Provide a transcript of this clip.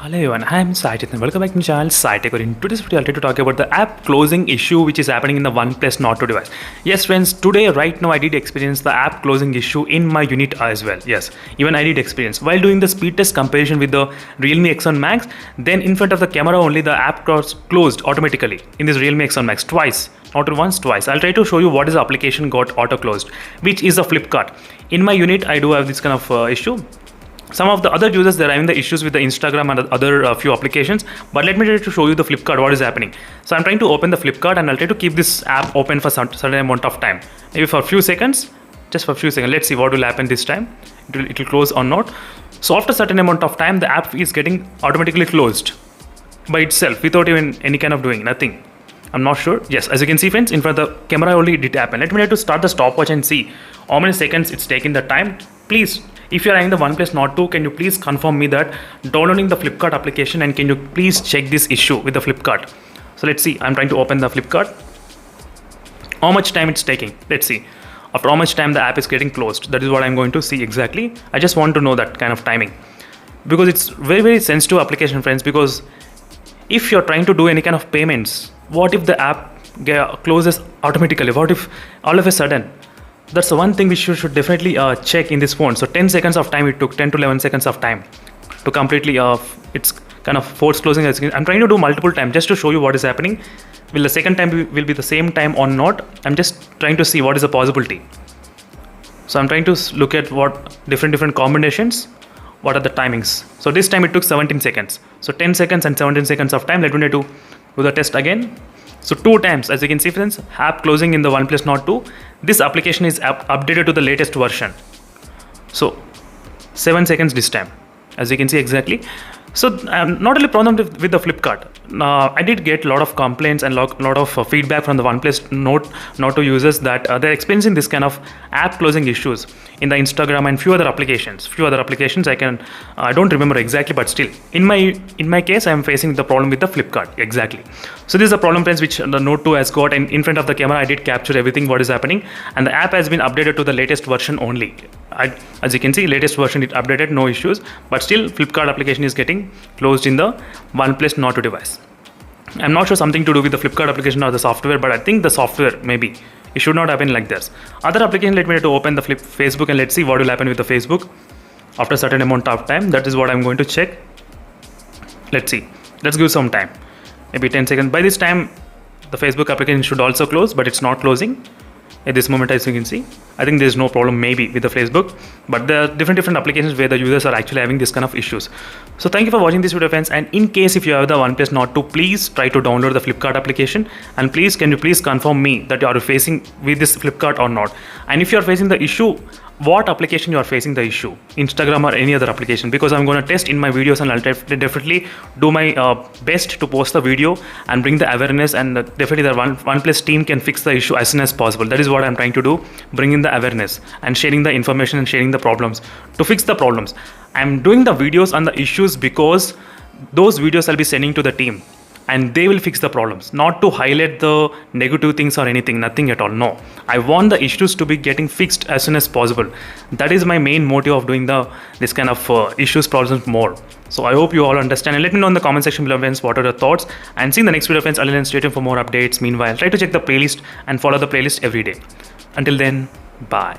Hello everyone, I am Sajid and welcome back to my channel SciTech. In today's video, I'll try to talk about the app closing issue which is happening in the Oneplus Nord 2 device. Yes friends, today right now I did experience the app closing issue in my unit as well. Yes, even I did experience. While doing the speed test comparison with the Realme X1 Max, then in front of the camera only the app closed automatically in this Realme X1 Max twice. Not once, twice. I'll try to show you what is the application got auto closed, which is a Flipkart. In my unit, I do have this kind of issue. Some of the other users, they're having the issues with the Instagram and other few applications, but let me try to show you the Flipkart, what is happening. So I'm trying to open the Flipkart and I'll try to keep this app open for some certain amount of time, maybe for a few seconds, just for a few seconds. Let's see what will happen this time. It will close or not. So after a certain amount of time, the app is getting automatically closed by itself without even any kind of doing, nothing. I'm not sure. Yes, as you can see friends, in front of the camera only it happened. Let me try to start the stopwatch and see how many seconds it's taking the time. Please, if you're having the Oneplus Nord 2, can you please confirm me that downloading the Flipkart application, and can you please check this issue with the Flipkart. So let's see, I'm trying to open the Flipkart. How much time it's taking? Let's see. After how much time the app is getting closed. That is what I'm going to see exactly. I just want to know that kind of timing. Because it's very sensitive application friends, because if you're trying to do any kind of payments, what if the app closes automatically? What if all of a sudden? That's the one thing which you should definitely check in this phone. So 10 seconds of time it took, 10 to 11 seconds of time to completely, it's kind of force closing. I'm trying to do multiple times just to show you what is happening. Will the second time will be the same time or not? I'm just trying to see what is the possibility. So I'm trying to look at what different combinations, what are the timings. So this time it took 17 seconds. So 10 seconds and 17 seconds of time. Let me try to do the test again. So 2 times, as you can see friends, app closing in the Oneplus Nord 2. This application is updated to the latest version. So 7 seconds this time, as you can see exactly. So not really problem with the Flipkart. I did get a lot of complaints and lot of feedback from the Oneplus Nord 2 users that they're experiencing this kind of app closing issues in the Instagram and few other applications. I don't remember exactly, but still in my case I am facing the problem with the Flipkart exactly. So this is a problem friends which the Nord 2 has got, and in front of the camera I did capture everything what is happening, and the app has been updated to the latest version only. As you can see, latest version it updated, no issues, but still Flipkart application is getting closed in the Oneplus Nord 2 device. I'm not sure something to do with the Flipkart application or the software, but I think the software maybe. It should not happen like this. Other application, let me to open the Facebook and let's see what will happen with the Facebook after a certain amount of time. That is what I'm going to check. Let's see. Let's give some time. Maybe 10 seconds. By this time, the Facebook application should also close, but it's not closing. At this moment, as you can see, I think there's no problem maybe with the Facebook, but there are different applications where the users are actually having this kind of issues. So thank you for watching this video friends, and in case if you have the Oneplus Nord 2, please try to download the Flipkart application, and please can you please confirm me that you are facing with this Flipkart or not, and if you are facing the issue, what application you are facing the issue, Instagram or any other application, because I'm going to test in my videos, and I'll definitely do my best to post the video and bring the awareness, and definitely the OnePlus team can fix the issue as soon as possible. That is what I'm trying to do, bring in the awareness and sharing the information and sharing the problems to fix the problems. I'm doing the videos on the issues because those videos I'll be sending to the team, and they will fix the problems, not to highlight the negative things or anything, nothing at all. No, I want the issues to be getting fixed as soon as possible. That is my main motive of doing this kind of issues, problems more. So I hope you all understand, and let me know in the comment section below friends what are your thoughts, and see you in the next video friends. I'll then stay tuned for more updates. Meanwhile, try to check the playlist and follow the playlist every day. Until then, bye.